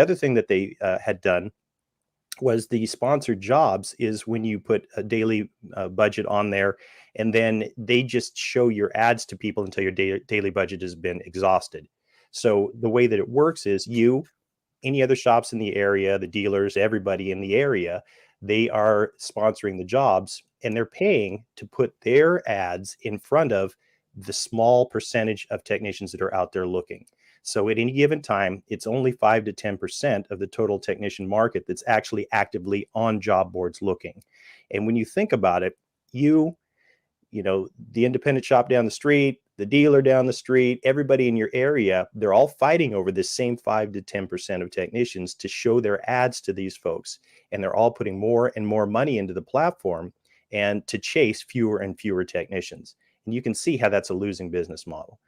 other thing that they had done was the sponsored jobs is when you put a daily budget on there, and then they just show your ads to people until your daily budget has been exhausted. So the way that it works is any other shops in the area, the dealers, everybody in the area, they are sponsoring the jobs and they're paying to put their ads in front of the small percentage of technicians that are out there looking. So at any given time, it's only 5 to 10% of the total technician market that's actually actively on job boards looking. And when you think about it, the independent shop down the street, the dealer down the street, everybody in your area, they're all fighting over this same 5 to 10% of technicians to show their ads to these folks. And they're all putting more and more money into the platform and to chase fewer and fewer technicians. And you can see how that's a losing business model.